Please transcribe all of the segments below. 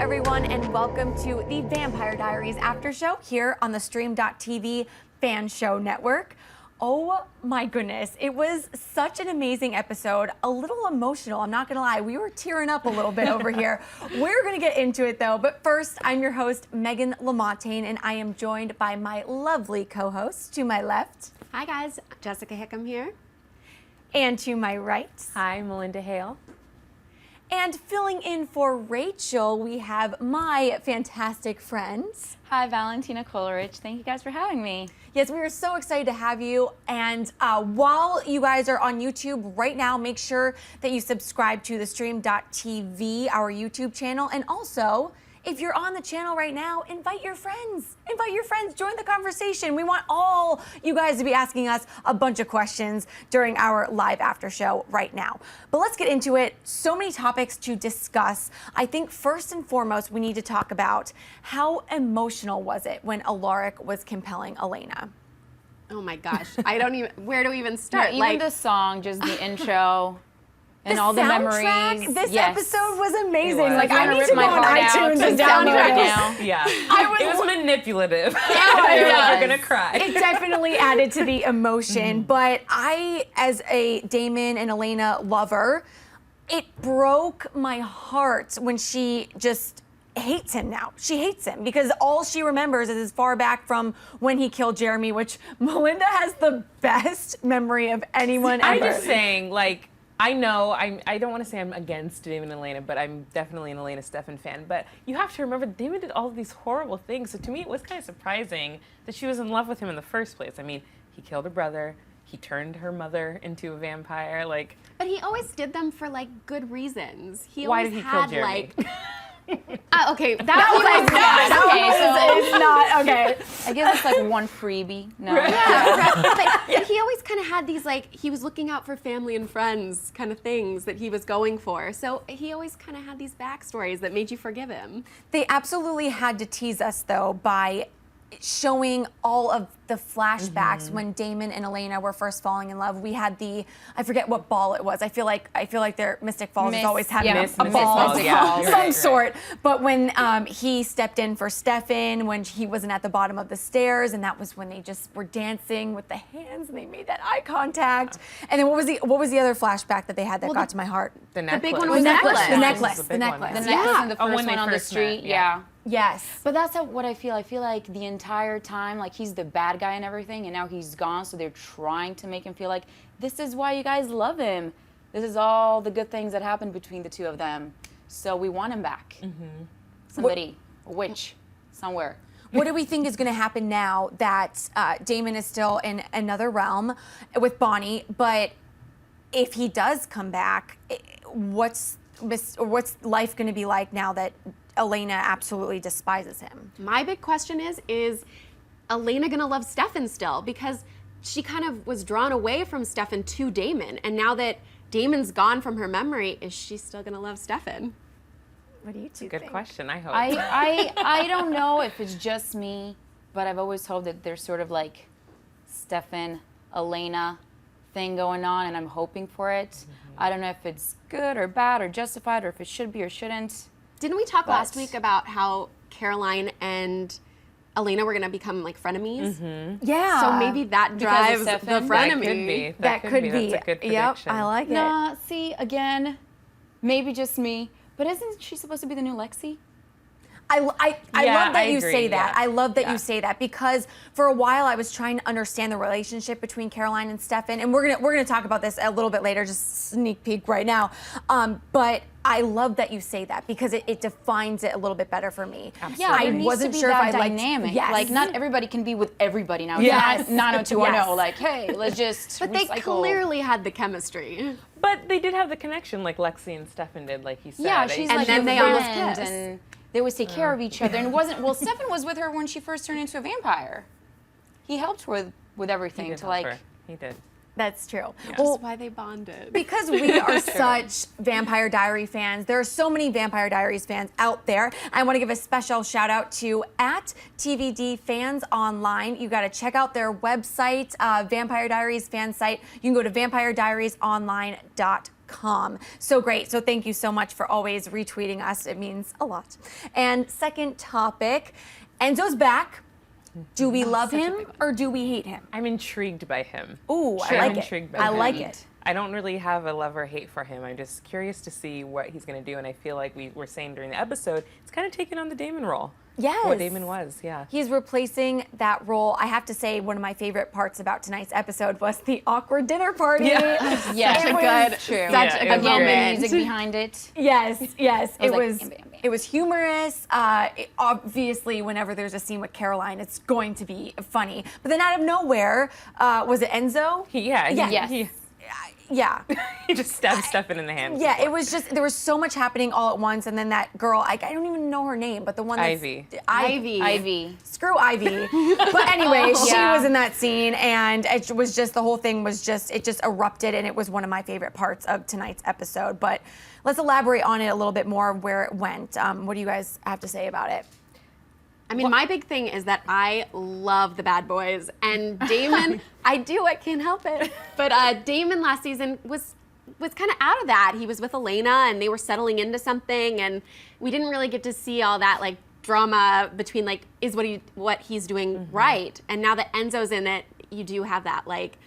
everyone, and welcome to the Vampire Diaries After Show here on the theStreamtv fan show network. Oh my goodness, it was such an amazing episode, a little emotional, I'm not gonna lie. We were tearing up a little bit over here. We're gonna get into it though, but first, I'm your host, Megan Lamontagne, and I am joined by my lovely co-host to my left. Hi guys, Jessica Hickam here. And to my right. Hi, Melinda Hale. And filling in for Rachel, we have my fantastic friends. Hi, Valentina Coleridge. Thank you guys for having me. Yes, we are so excited to have you. And while you guys are on YouTube right now, make sure that you subscribe to theStream.tv, our YouTube channel. And also, if you're on the channel right now, invite your friends. Invite your friends, join the conversation. We want all you guys to be asking us a bunch of questions during our live after show right now. But let's get into it. So many topics to discuss. I think first and foremost, we need to talk about how emotional was it when Alaric was compelling Elena? Oh my gosh, I don't even, where do we even start? Yeah, even the song, just the intro. And all the soundtrack, memories. This yes. episode was amazing. Was. Like, I need to go on iTunes and download it now. Yeah, it was manipulative. Yeah, You're gonna cry. It definitely added to the emotion, but I, as a Damon and Elena lover, it broke my heart when she just hates him now. She hates him because all she remembers is as far back from when he killed Jeremy, which Melinda has the best memory of anyone ever. I'm just saying, like, I know, I don't want to say I'm against Damon and Elena, but I'm definitely an Elena Stefan fan. But you have to remember, Damon did all of these horrible things. So to me, it was kind of surprising that she was in love with him in the first place. I mean, he killed her brother. He turned her mother into a vampire. Like, but he always did them for like good reasons. He why always did he had kill Jeremy? like. Okay, It's not okay. I guess it's like one freebie. No. Yeah, but he always kind of had these like, he was looking out for family and friends kind of things that he was going for. So he always kind of had these backstories that made you forgive him. They absolutely had to tease us though by showing all of the flashbacks when Damon and Elena were first falling in love. We had the, I forget what ball it was. I feel like their Mystic Falls has always had a ball of some sort. But when he stepped in for Stefan, when he wasn't at the bottom of the stairs, and that was when they just were dancing with the hands and they made that eye contact. And then what was the other flashback that they had that got to my heart? The necklace. big one was the necklace. The necklace. The necklace and the first one on the street. Yeah. Yes. But that's what I feel. I feel like the entire time, like he's the bad guy and everything, and now he's gone, so they're trying to make him feel like this is why you guys love him. This is all the good things that happened between the two of them. So we want him back. Somebody, a witch, somewhere. What do we think is going to happen now that Damon is still in another realm with Bonnie? But if he does come back, what's life going to be like now that Elena absolutely despises him? My big question is Elena gonna love Stefan still? Because she kind of was drawn away from Stefan to Damon, and now that Damon's gone from her memory, is she still gonna love Stefan? What do you two Good think? question, I hope. I don't know if it's just me, but I've always hoped that there's sort of like Stefan, Elena thing going on, and I'm hoping for it. I don't know if it's good or bad or justified or if it should be or shouldn't. Didn't we talk last week about how Caroline and Elena were gonna become like frenemies? Yeah. So maybe that drives the Stefan? frenemy. That could be. That's a good prediction. Yep, I like it. Nah, see, again, maybe just me, but isn't she supposed to be the new Lexi? I love that I you agree, say that. yeah. I love that Yeah. you say that because for a while I was trying to understand the relationship between Caroline and Stefan, and we're gonna talk about this a little bit later, just sneak peek right now. But I love that you say that because it defines it a little bit better for me. Yeah, I there needs wasn't to be sure if that I liked. dynamic. Yes. Like not everybody can be with everybody now. Yes. It's not 90210. Yes. Like, hey, let's just But they recycle. clearly had the chemistry. But they did have the connection, like Lexi and Stefan did, like he said. Yeah, she's And like then a they almost friend, kiss. and they always take care of each other. And it wasn't well. Stefan was with her when she first turned into a vampire. He helped her with he everything did to help like. her. He did. That's true. That's why they bonded. Because we are such Vampire Diary fans, there are so many Vampire Diaries fans out there. I want to give a special shout out to @TVD Fans Online. You got to check out their website, Vampire Diaries fan site. You can go to vampirediariesonline.com. com. So great. So thank you so much for always retweeting us. It means a lot. And second topic, Enzo's back. Do we love him or do we hate him? I'm intrigued by him. Ooh, Sure, I I'm like intrigued it. by I him. like it. I don't really have a love or hate for him. I'm just curious to see what he's going to do. And I feel like we were saying during the episode, it's kind of taken on the Damon role. Yes. What Damon was, yeah. He's replacing that role. I have to say, one of my favorite parts about tonight's episode was the awkward dinner party. Yeah. Yeah, It Such a was good, true. such Yeah, a it good was Again, great. the music behind it. Yes, yes. It like, was, bam, bam, bam. it was humorous. Obviously, whenever there's a scene with Caroline, it's going to be funny. But then out of nowhere, was it Enzo? Yeah. Yes. Yeah. He just stabbed Stefan in the hand. Yeah, it was just, there was so much happening all at once. And then that girl, I don't even know her name, but the one that's... Ivy. Ivy. Screw Ivy. But anyway, she Yeah. was in that scene, and it was just, the whole thing was just, it just erupted, and it was one of my favorite parts of tonight's episode. But let's elaborate on it a little bit more, where it went. What do you guys have to say about it? I mean, my big thing is that I love the bad boys, and Damon, I do, I can't help it. But Damon last season was kind of out of that. He was with Elena, and they were settling into something, and we didn't really get to see all that like drama between like, is what he's doing right? And now that Enzo's in it, you do have that like,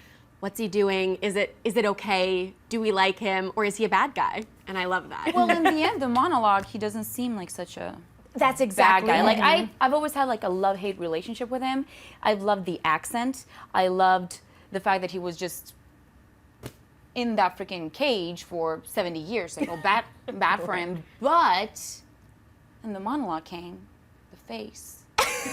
what's he doing? Is it okay? Do we like him, or is he a bad guy? And I love that. Well, in the end, the monologue, he doesn't seem like such a That's bad exactly guy. it. Like I've always had like a love-hate relationship with him. I've loved the accent. I loved the fact that he was just in that freaking cage for 70 years. So bad for him. But and the monologue came, the face.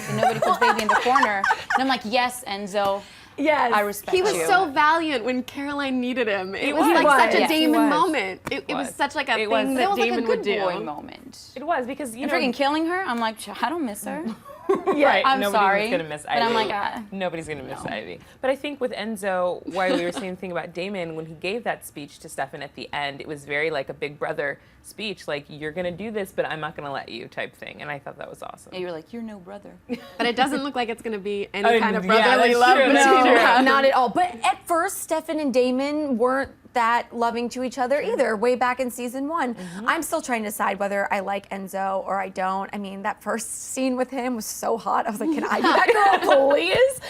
And nobody puts baby in the corner. And I'm like, yes, Enzo. Yes. I respect He was you. so valiant when Caroline needed him. It was was. like such a Yes, he Damon was. moment. It was was. such like a It was. thing It that was like a Damon good would do. boy moment. It was because, you And know... freaking killing her, I'm like, I don't miss her. Right, I'm nobody sorry, was gonna miss but Ivy. I'm like, Nobody's gonna miss Ivy. But I think with Enzo, why we were saying the thing about Damon, when he gave that speech to Stefan at the end, it was very like a big brother speech, like, you're gonna do this, but I'm not gonna let you type thing. And I thought that was awesome. And you're like, you're no brother. But it doesn't look like it's going to be any kind of yeah, brotherly that's love true, that's between true. them. Not at all. But at first, Stefan and Damon weren't that loving to each other either, way back in season 1. I'm still trying to decide whether I like Enzo or I don't. I mean, that first scene with him was so hot. I was like, can I be that girl, please?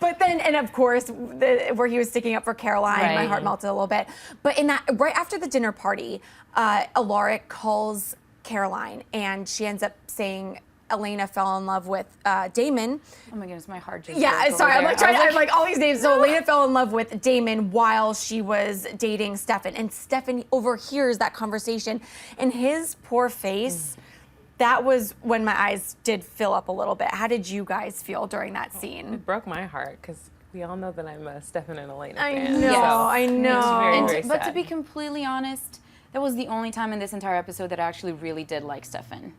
But then, and of course, where he was sticking up for Caroline, my Right. heart melted a little bit. But in that, right after the dinner party, Alaric calls Caroline, and she ends up saying Elena fell in love with Damon. Oh my goodness, my heart just Yeah, broke sorry, over I'm like there. trying I to was like all these names. So Elena fell in love with Damon while she was dating Stefan, and Stefan overhears that conversation, and his poor face. That was when my eyes did fill up a little bit. How did you guys feel during that scene? It broke my heart because we all know that I'm a Stefan and Elena I fan. know, so I know. It's very, And very but to sad. be completely honest, that was the only time in this entire episode that I actually really did like Stefan.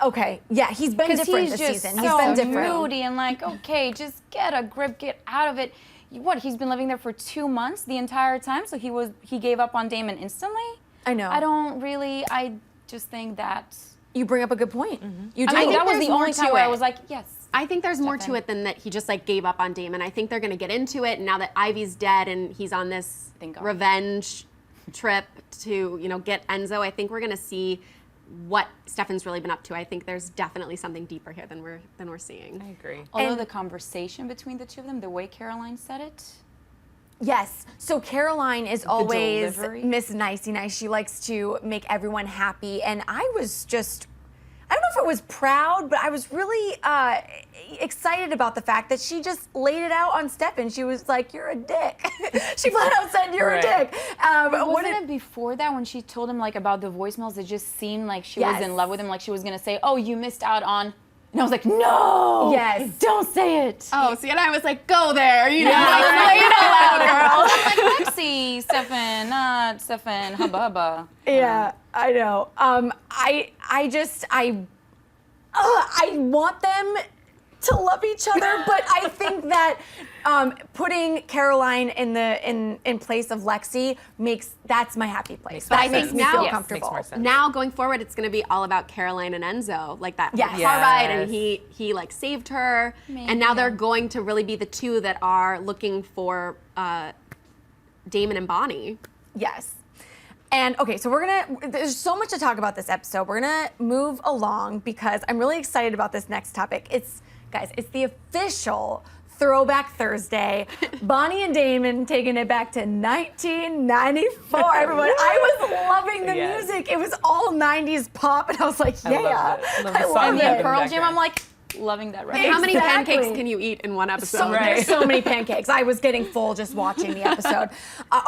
Okay, yeah, he's been Because different he's this just season. so He's been different. moody and like, okay, just get a grip, get out of it. What, he's been living there for 2 months the entire time, so he gave up on Damon instantly? I know. I just think that, You bring up a good point. You do. I mean, think that was there's the more only to time where I it. was like, yes. I think there's more to Stefan. it than that he just like gave up on Damon. I think they're going to get into it, and now that Ivy's dead and he's on this Thank God. revenge trip to, get Enzo, I think we're going to see what Stefan's really been up to. I think there's definitely something deeper here than we're seeing. I agree. Although And- the conversation between the two of them, the way Caroline said it, Yes. So Caroline is always delivery. Miss Nicey Nice. She likes to make everyone happy. And I was just, I don't know if it was proud, but I was really excited about the fact that she just laid it out on Stefan. She was like, you're a dick. She flat out said, you're Right. a dick. wasn't it before that when she told him like about the voicemails? It just seemed like she was Yes. in love with him, like she was gonna say, "Oh, you missed out on," and I was like, "No, Yes. don't say it." Oh, see, and I was like, go there, like, right. say it out loud, girl. I'm like, Lexi, Stefan, not Stefan, hubba hubba. Yeah, I know. I want them to love each other, but I think that putting Caroline in place of Lexi that's my happy place. Makes That more makes sense. me Now- feel Yes. comfortable. Makes more sense. Now going forward, it's going to be all about Caroline and Enzo, like that Yes. car ride, and Yes. he like saved her, and now they're going to really be the two that are looking for Damon and Bonnie. Yes. And okay, so there's so much to talk about this episode. We're gonna move along because I'm really excited about this next topic. Guys, it's the official Throwback Thursday. Bonnie and Damon taking it back to 1994. Everyone, I was loving the music. It was all 90s pop, and I was like, yeah, I love it. Pearl Jam, I'm like, loving that record. How many pancakes can you eat in one episode? There's so many pancakes. I was getting full just watching the episode.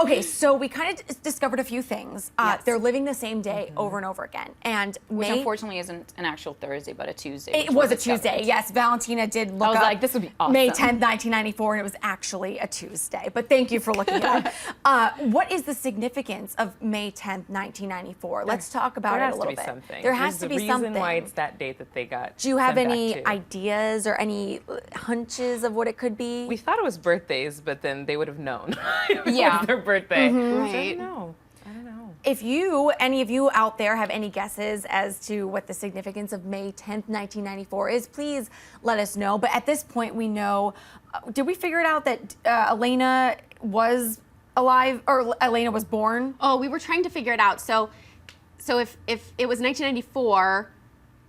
Okay, so we kind of discovered a few things. They're living the same day over and over again. And Which unfortunately isn't an actual Thursday, but a Tuesday. It was a Tuesday, yes. Valentina did look up like, this would be awesome. May 10th, 1994, and it was actually a Tuesday. But thank you for looking it up. What is the significance of May 10th, 1994? Let's talk about it a little bit. There has to be something. There's a reason why it's that date that they got. Do you have sent any back to. ideas or any hunches of what it could be? We thought it was birthdays, but then they would have known. It was their birthday. Right. I don't know. If any of you out there have any guesses as to what the significance of May 10th, 1994 is, please let us know. But at this point, we know, did we figure it out that Elena was alive, or Elena was born? Oh, we were trying to figure it out. So if it was 1994,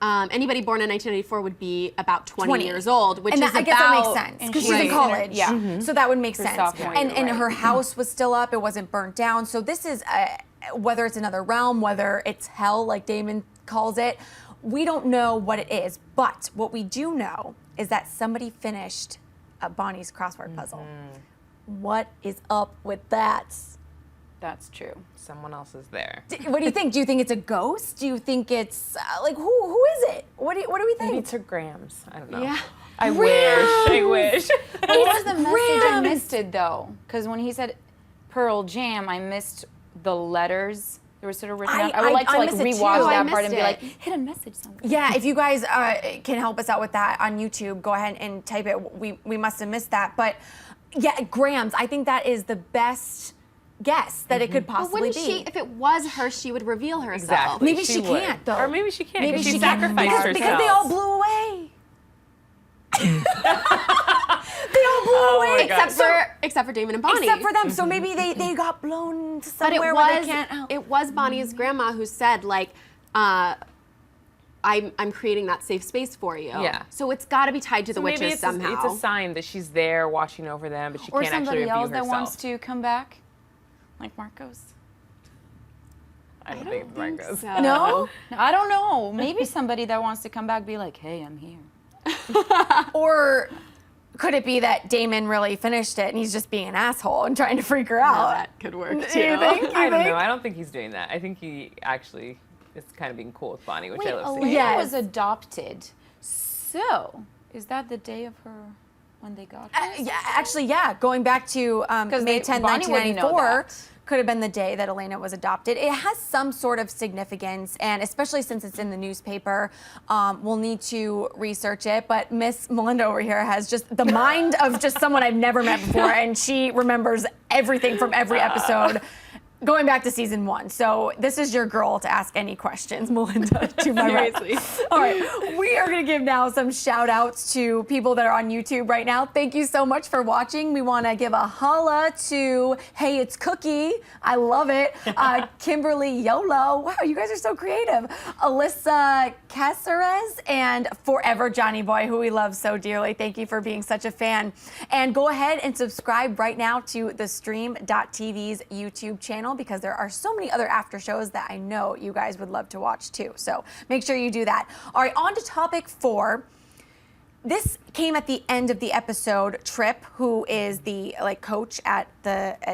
anybody born in 1994 would be about 20 years old, which and is I guess that makes sense because she's in college. Yeah. So that would make sense. sophomore And year, right. her house was still up; it wasn't burnt down. So this is whether it's another realm, whether it's hell, like Damon calls it. We don't know what it is, but what we do know is that somebody finished Bonnie's crossword puzzle. What is up with that? That's true. Someone else is there. What do you think? Do you think it's a ghost? Do you think it's like who is it? What do we think? Maybe it's her grams. I don't know. Yeah. I wish. What was the message? I missed it though, because when he said Pearl Jam, I missed the letters. They were sort of written out. I would like to miss it too. rewatch I that part and missed be like, it. hidden message somewhere. Yeah, if you guys can help us out with that on YouTube, go ahead and type it. We must have missed that, but yeah, grams. I think that is the best guess that it could But possibly wouldn't be. she, if it was her, she would reveal herself. Exactly. Maybe she would. can't though. Or maybe she can't. Maybe She can't. sacrificed herself. Because they all blew away. They all blew away Except for Damon and Bonnie. except for them. So maybe they got blown to But somewhere where they can't. it was Bonnie's grandma who said, like, I'm creating that safe space for you. Yeah. So it's got to be tied to the Maybe witches it's somehow. it's a sign that she's there watching over them, but she Or can't actually somebody review else that herself. wants to come back, like Marcos. I don't think it's Marcos. So. No? I don't know. Maybe somebody that wants to come back be like, hey, I'm here. Or could it be that Damon really finished it and he's just being an asshole and trying to freak her out? That could work too. Do you think? I don't know. I don't think he's doing that. I think he actually is kind of being cool with Bonnie, which Wait, I love Elena seeing. Yes. was adopted. So, is that the day of her when they got her? Yeah, actually, yeah. Going back to May 10th, Bonnie wouldn't know 1994, that. could have been the day that Elena was adopted. It has some sort of significance, and especially since it's in the newspaper, we'll need to research it. But Miss Melinda over here has just the mind of just someone I've never met before, and she remembers everything from every episode. Going back to season 1. So this is your girl to ask any questions, Melinda, to my right. Seriously. All right, we are gonna give now some shout outs to people that are on YouTube right now. Thank you so much for watching. We wanna give a holla to, hey, it's Cookie. I love it. Kimberly Yolo. Wow, you guys are so creative. Alyssa Caceres and Forever Johnny Boy, who we love so dearly. Thank you for being such a fan. And go ahead and subscribe right now to theStream.tv's YouTube channel, because there are so many other after shows that I know you guys would love to watch too. So make sure you do that. All right, on to topic 4. This came at the end of the episode. Tripp, who is the coach at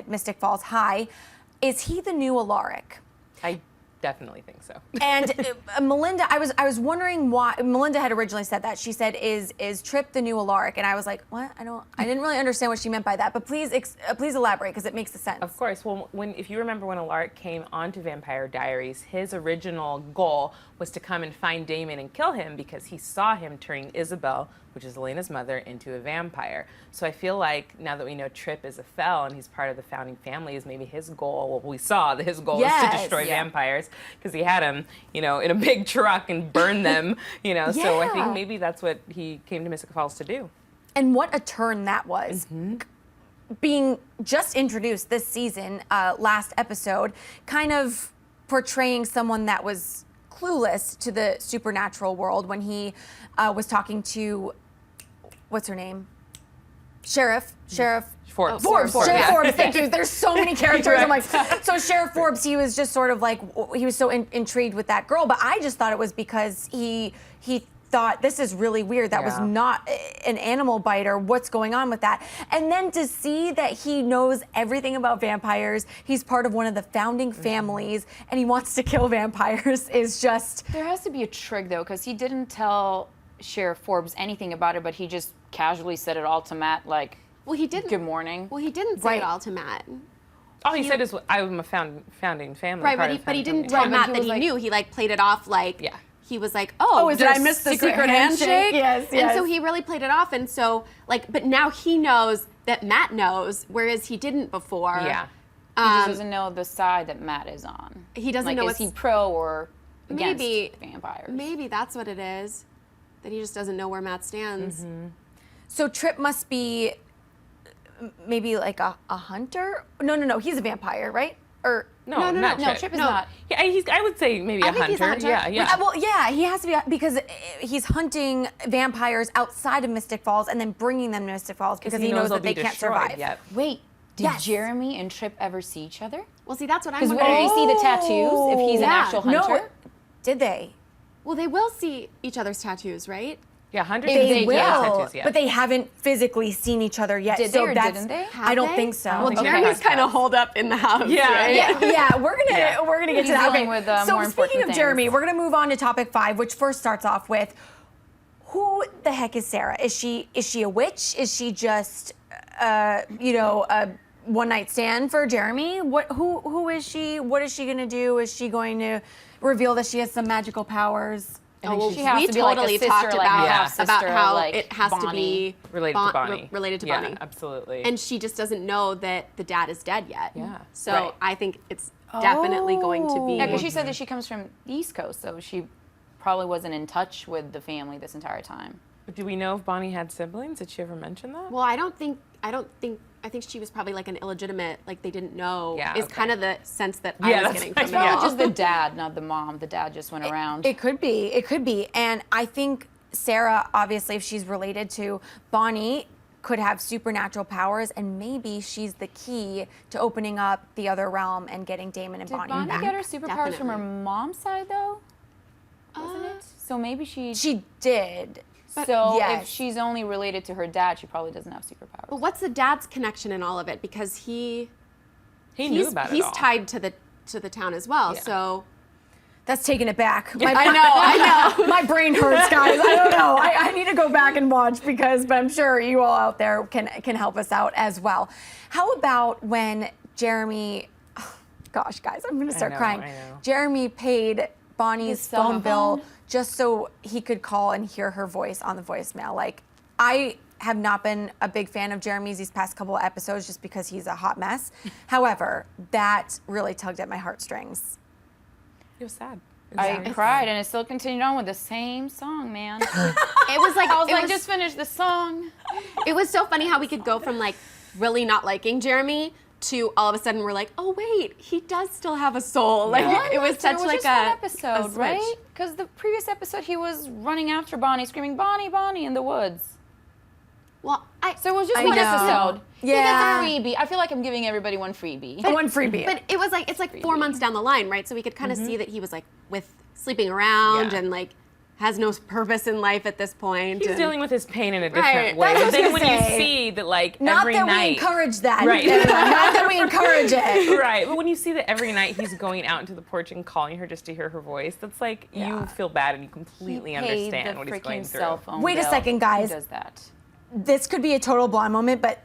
Mystic Falls High, is he the new Alaric? I definitely think so. And Melinda, I was wondering why. Melinda had originally said that. She said, "Is Tripp the new Alaric?" And I was like, "What? I didn't really understand what she meant by that." But please elaborate, because it makes the sense. Of course. Well, if you remember when Alaric came onto Vampire Diaries, his original goal was to come and find Damon and kill him, because he saw him turning Isabel, which is Elena's mother, into a vampire. So I feel like now that we know Tripp is a Fel and he's part of the founding family, is maybe his goal. Well, we saw that his goal was to destroy vampires, because he had them, in a big truck and burn them, So I think maybe that's what he came to Mystic Falls to do. And what a turn that was. being just introduced this season, last episode, kind of portraying someone that was clueless to the supernatural world when he was talking to, what's her name? Sheriff Forbes. Sheriff Yeah. Forbes, thank you. There's so many characters. I'm like, so Sheriff Forbes, he was just sort of like, he was so intrigued with that girl, but I just thought it was because he thought this is really weird. That was not an animal biter. What's going on with that? And then to see that he knows everything about vampires, he's part of one of the founding families, and he wants to kill vampires is just... There has to be a trick, though, because he didn't tell Sheriff Forbes anything about it, but he just casually said it all to Matt, like, Well, he didn't. good morning. Well, he didn't say Right. it all to Matt. All he said is, I'm a founding family. Right, part but of he the didn't founding tell family. Matt he that was he like- knew. He like played it off like Yeah. he was like, oh, did there I miss the secret handshake? Yes, And so yes. he really played it off, and so like, but now he knows that Matt knows, whereas he didn't before. Yeah. He just doesn't know the side that Matt is on. He doesn't like, know is he it's- pro or against Maybe- vampires? Maybe that's what it is. That he just doesn't know where Matt stands. So Tripp must be maybe like a hunter? No, he's a vampire, right? Or... No, No, not No, Tripp. Tripp is No. not. Yeah, I would say maybe I a think hunter. he's a hunter. Yeah. Well, yeah, he has to be because he's hunting vampires outside of Mystic Falls and then bringing them to Mystic Falls because he knows they'll that they be can't destroyed. survive. Yep. Wait, did Yes. Jeremy and Tripp ever see each other? Well, see, that's what I'm Because wondering. did we see the tattoos if he's an Yeah. actual No, hunter? did they? Well, they will see each other's tattoos, right? Yeah, hunters. They They can't will, have tattoos yet. but they haven't physically seen each other yet. Did so they or that's, didn't they? I don't Have think they? so. Well, think Jeremy's they kind of have. holed up in the house. Yeah, right? Yeah, we're gonna get He's to that. dealing with, so more speaking important of Jeremy, things. we're gonna move on to topic 5, which first starts off with who the heck is Sarah? Is she a witch? Is she just a one night stand for Jeremy? Who is she? What is she gonna do? Is she going to reveal that she has some magical powers? Oh, well, she has we to be like a totally sister, talked like about, half about sister, how like it has to Bonnie. be Related to Bonnie. related to Yeah, Bonnie. absolutely. And she just doesn't know that the dad is dead yet. Yeah. So Right. I think it's definitely going to be. Yeah, because she said that she comes from the East Coast, so she probably wasn't in touch with the family this entire time. Do we know if Bonnie had siblings? Did she ever mention that? Well, I think she was probably like an illegitimate, like they didn't know. Yeah, Is okay. kind of the sense that Yeah, I was that's getting fine. from it. Yeah. all. Just the dad, not the mom. The dad just went around. It could be. And I think Sarah, obviously, if she's related to Bonnie, could have supernatural powers, and maybe she's the key to opening up the other realm and getting Damon and Did Bonnie Bonnie back. get her superpowers from her Definitely. mom's side, though? Wasn't it? So maybe she did. So yes. if she's only related to her dad, she probably doesn't have superpowers. But what's the dad's connection in all of it? Because he knew about it he's all. tied to the town as well. Yeah. So That's taking it back. I know. My brain hurts, guys. I don't know. I need to go back and watch but I'm sure you all out there can help us out as well. How about when Jeremy, gosh, guys, I'm going to start crying. I know. Jeremy paid Bonnie's His cell phone bill phone? just so he could call and hear her voice on the voicemail. Like, I have not been a big fan of Jeremy's these past couple of episodes just because he's a hot mess. However, that really tugged at my heartstrings. It was sad. I cried, and it still continued on with the same song, man. it was like I was it like, was, just finish the song. it was so funny how we could go from like really not liking Jeremy to all of a sudden we're like, oh wait, he does still have a soul. Like Yeah. it was such like just a one a episode, switch. right? Because the previous episode, he was running after Bonnie, screaming, "Bonnie, Bonnie!" in the woods. Well, So it was just I one know. episode. Yeah. He gets a freebie. I feel like I'm giving everybody one freebie. One freebie. But it was like it's like 4 months down the line, right? So we could kind of see that he was like with sleeping around Yeah. and like has no purpose in life at this point. He's and- dealing with his pain in a different Right. way. That's what I But was then gonna when say. you see that, like, Not every that night, we encourage that. Right. Not that we encourage it. right? But when you see that every night he's going out into the porch and calling her just to hear her voice, that's like you feel bad and you completely He paid understand the what he's going freaking through. cell phone Wait a bill. second, guys. Who does that? This could be a total blonde moment, but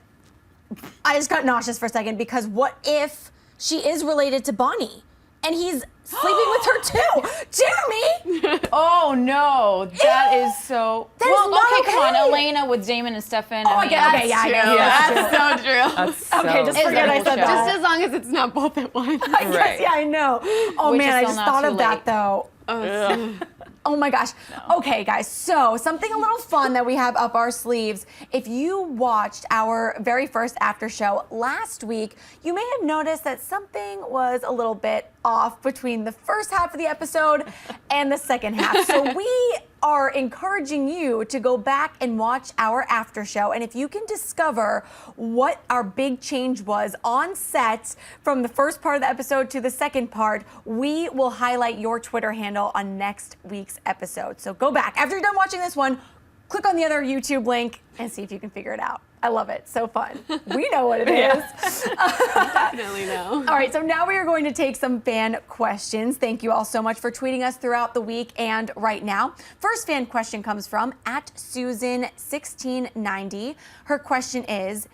I just got nauseous for a second because what if she is related to Bonnie and he's sleeping with her too? Jeremy! Oh no, that is so. That is well, not okay, come on, okay. Elena with Damon and Stefan. Oh, I get okay, yeah, I guess That's so true. That's Okay, just so forget I It's said a that. Just as long as it's not both at once. Yes, Right. yeah, I know. Oh Which man, is I still just not thought too of that late. though. Oh my gosh. Okay, guys. So something a little fun that we have up our sleeves. If you watched our very first after show last week, you may have noticed that something was a little bit off between the first half of the episode and the second half. So we are encouraging you to go back and watch our after show. And if you can discover what our big change was on set from the first part of the episode to the second part, we will highlight your Twitter handle on next week's episode. So go back. After you're done watching this one, click on the other YouTube link and see if you can figure it out. I love it. So fun. We know what it is. Definitely know. All right, so now we are going to take some fan questions. Thank you all so much for tweeting us throughout the week and right now. First fan question comes from @Susan1690. Her question is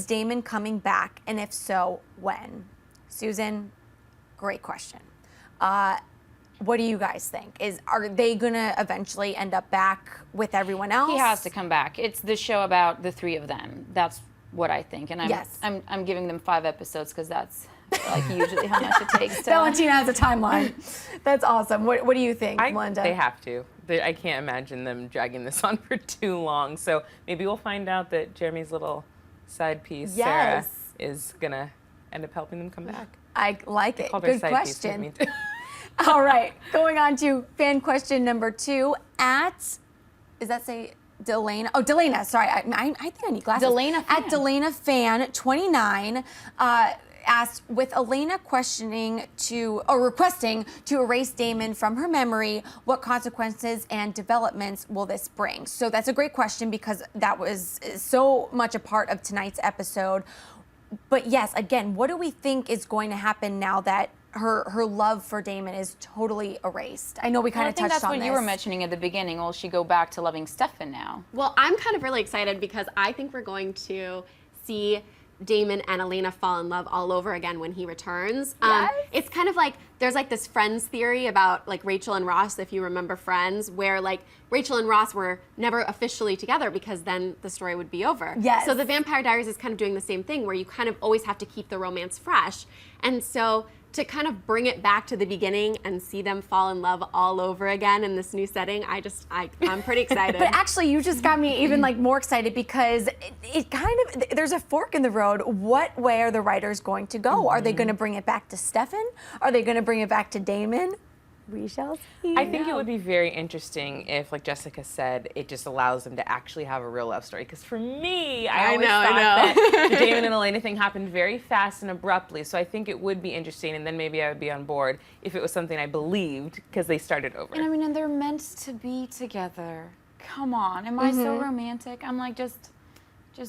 Damon coming back? And if so, when? Susan, great question. What do you guys think? Are they gonna eventually end up back with everyone else? He has to come back. It's the show about the three of them. That's what I think. And Yes. I'm giving them 5 episodes because that's like usually how much it takes to. Valentina has a timeline. That's awesome. What do you think, Melinda? They have to. I can't imagine them dragging this on for too long. So maybe we'll find out that Jeremy's little side piece, Sarah, Yes. is gonna end up helping them come back. I like it. Called her Good side piece, question. didn't mean to. All right, going on to fan question number 2 does that say Delana? Oh, Delana, sorry. I think I need glasses. Delana fan. At Delana fan 29 asked, with Elena requesting to erase Damon from her memory, what consequences and developments will this bring? So that's a great question because that was so much a part of tonight's episode. But yes, again, what do we think is going to happen now that her love for Damon is totally erased? I know we kind of touched on this. I think that's what you were mentioning at the beginning. Will she go back to loving Stefan now? Well, I'm kind of really excited because I think we're going to see Damon and Elena fall in love all over again when he returns. Yes. It's kind of like there's like this Friends theory about like Rachel and Ross, if you remember Friends, where like Rachel and Ross were never officially together because then the story would be over. Yes. So the Vampire Diaries is kind of doing the same thing where you kind of always have to keep the romance fresh. And so to kind of bring it back to the beginning and see them fall in love all over again in this new setting, I'm pretty excited. But actually, you just got me even like more excited because it kind of, there's a fork in the road. What way are the writers going to go? Are they going to bring it back to Stefan? Are they going to bring it back to Damon? We shall see. I think it would be very interesting if, like Jessica said, it just allows them to actually have a real love story. Because for me, I always thought that the Damon and Elena thing happened very fast and abruptly. So I think it would be interesting, and then maybe I would be on board if it was something I believed because they started over. And I mean, and they're meant to be together. Come on, am I so romantic? I'm like just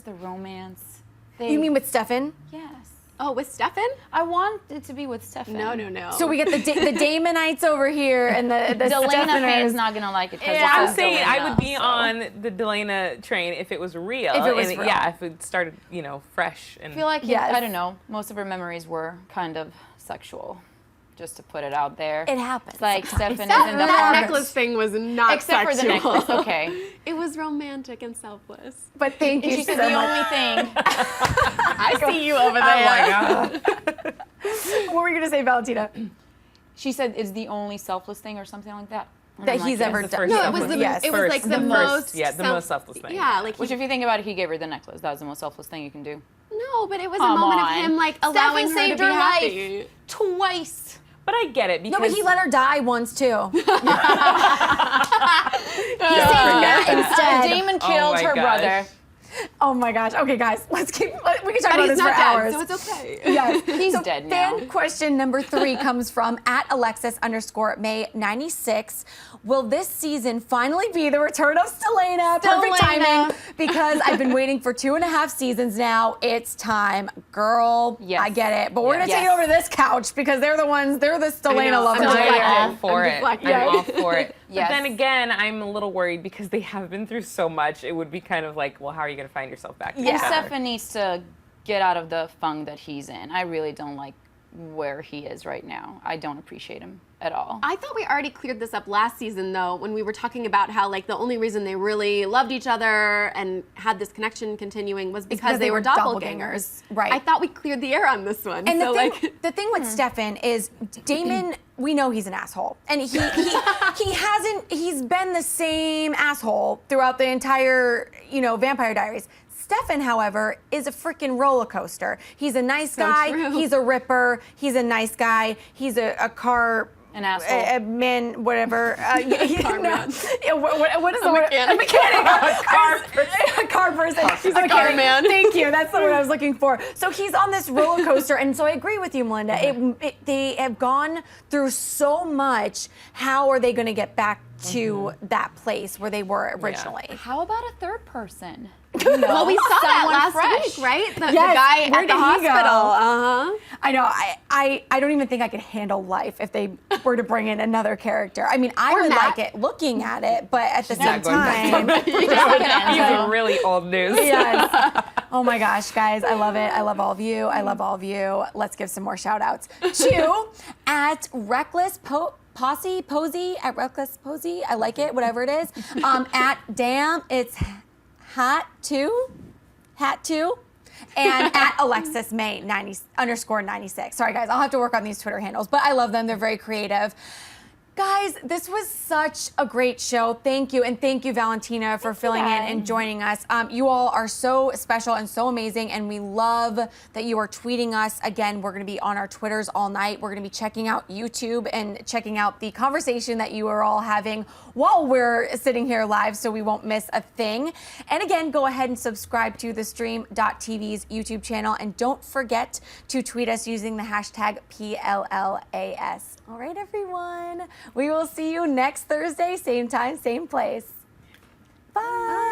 the romance. You mean with Stefan? Yes. Oh, with Stefan? I want it to be with Stefan. No. So we get the Damonites over here and the Delana fan's Stefaners. not gonna like it. Yeah, I'm saying I would be on the Delana train if it was real. If it was and real. Yeah, if it started, fresh. And I feel like Yes. I don't know. Most of her memories were kind of sexual, just to put it out there. It happens. It's like Stefan is in the That fog. necklace thing was not Except sexual. for the necklace, okay. It was romantic and selfless. But thank And you she so said the much. only thing. I see you over there. oh my God. What were you going to say, Valentina? She said it's the only selfless thing or something like that. And That I'm like, he's yes. ever the done. first No, it selfless was the thing. Yes. it was like the most the most selfless thing. Yeah, like Which, if you think about it, he gave her the necklace. That was the most selfless thing you can do. no, but it was Come a moment on. of him like allowing Stefan her to saved be her happy. life twice. But I get it because No, but he let her die once too. He saved forget Matt that. instead. Damon Oh killed my her gosh. brother. Oh my gosh. Okay, guys, we can talk But about he's this not for dead, hours. so it's okay. Yes. He's dead now. Fan question number 3 comes from @Alexis_May96. Will this season finally be the return of Stelena? Perfect Stelena. timing, because I've been waiting for 2.5 seasons now. It's time. Girl, Yes. I get it. But we're going to Yes. take it over to this couch because they're the Stelena know, lovers. I'm over I'm here. all for I'm it. deflecting. I'm all for it. Yes. But then again, I'm a little worried because they have been through so much. It would be kind of like, well, how are you going to find yourself back Yeah. And together? Stefan needs to get out of the funk that he's in. I really don't like where he is right now. I don't appreciate him at all. I thought we already cleared this up last season, though, when we were talking about how, like, the only reason they really loved each other and had this connection continuing was because they were doppelgangers. Right. I thought we cleared the air on this one. And so, the thing with Stefan is Damon, we know he's an asshole. And he's been the same asshole throughout the entire, Vampire Diaries. Stefan, however, is a freaking roller coaster. He's a nice guy. True. He's a ripper. He's a nice guy. He's a car. An asshole. A man, whatever. Car man. Yeah, what is the word? mechanic. A mechanic. A car person. He's a car man. Thank you. That's the word I was looking for. So he's on this roller coaster, and so I agree with you, Melinda. They have gone through so much. How are they going to get back to that place where they were originally? How about a third person? Well, we saw that Someone last fresh. week, right? The Yes. guy Where at did the he go? hospital. I know. I don't even think I could handle life if they were to bring in another character. I mean, I Or would Matt. like it looking at it, but at the same not going back time. These are really old news. Yes. Oh my gosh, guys, I love it. I love all of you. I love all of you. Let's give some more shout outs to at Reckless Posey, at Reckless Posey. I like it, whatever it is. At Damn, it's Hat 2. And at Alexis May _96. Sorry guys, I'll have to work on these Twitter handles, but I love them. They're very creative. Guys, this was such a great show. Thank you, and thank you, Valentina, for filling in and joining us. You all are so special and so amazing, and we love that you are tweeting us. Again, we're going to be on our Twitters all night. We're going to be checking out YouTube and checking out the conversation that you are all having while we're sitting here live, so we won't miss a thing. And again, go ahead and subscribe to theStream.tv's YouTube channel, and don't forget to tweet us using the hashtag PLLAS. All right, everyone. We will see you next Thursday, same time, same place. Bye.